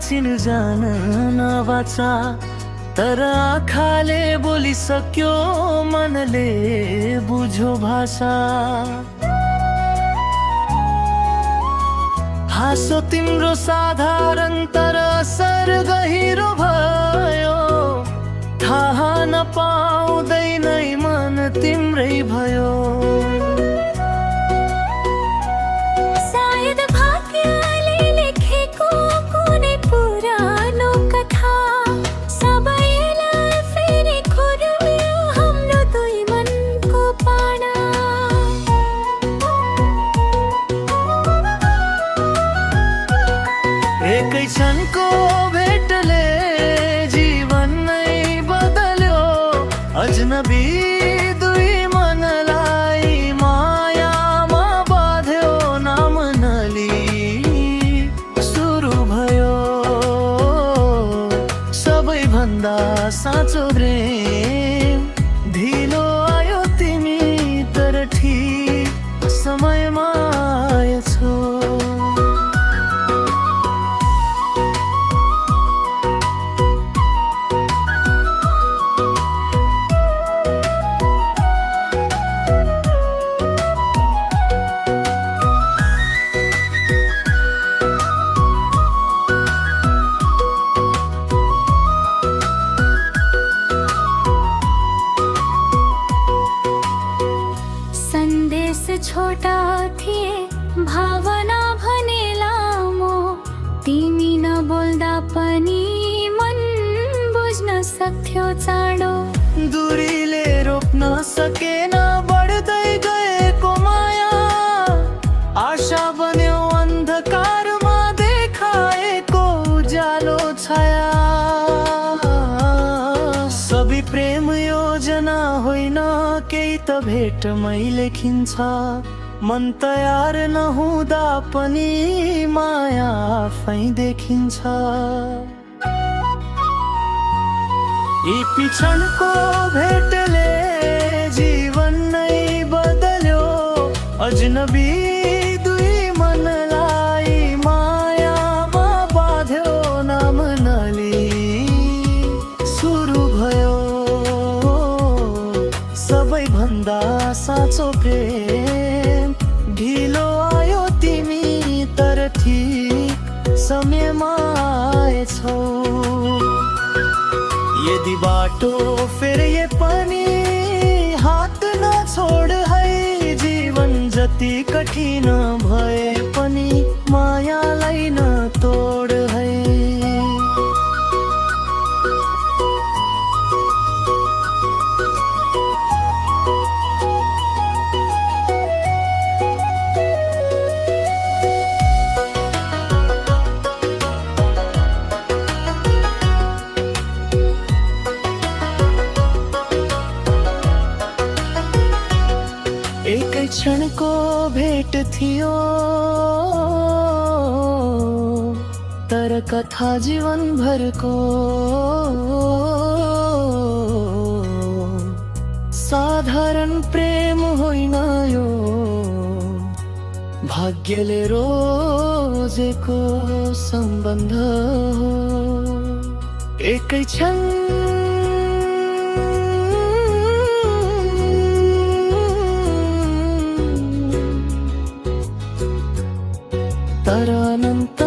चिनजान नबाचा तर आँखाले बोलिसक्यो मनले बुझ्यो भाषा। हाँसो तिम्रो साधारण तर असर गहिरो भयो, थाहा नपाउँदै नै मन तिम्रै भयो। सायद भाग्यले लेखेको कुनै पुरानो कथा सबैलाई फेरि खुर्म्यो हाम्रो दुई मनको पाना। एकै क्षणको भेटले जीवन नै बदल्यो, अजनबी दुई मनलाई मायामा बाँध्यो, नाम नली सुरु भयो सबैभन्दा साँचो प्रेम। ढिलो आयो तिमी तर ठिक समयमा आएछौ। संदेश छोटा थिए भावना भने लामो, तिमी नबोल्दा पनि मन बुझ्न सक्थ्यो चाँडो। दूरीले रोप्न सकेन बढ्दै गएको माया, आशा बन्यो अन्धकारमा देखाएको उज्यालो छाया। सबै प्रेम योजना होइन, केही त भेटमै लेखिन्छ। मन तयार नहुँदा पनि माया आफै देखिन्छ। यी पिछनको भेटले जीवन नै बदल्यो, अजनबी दुई मनलाई मायामा बाँध्यो, नाम नली सुरु भयो सबैभन्दा साँचो प्रेम। ढिलो आयो तिमी तर ठिक समयमा आएछौ। यदि बाटो फेरिए पनि हात नछोड है, जीवन जति कठिन भए पनि मायालाई नतोड है। एकै क्षणको भेट थियो तर कथा जीवनभरको। साधारण प्रेम होइन यो, भाग्यले रोजेको सम्बन्ध हो। एकै क्षण तर अनन्त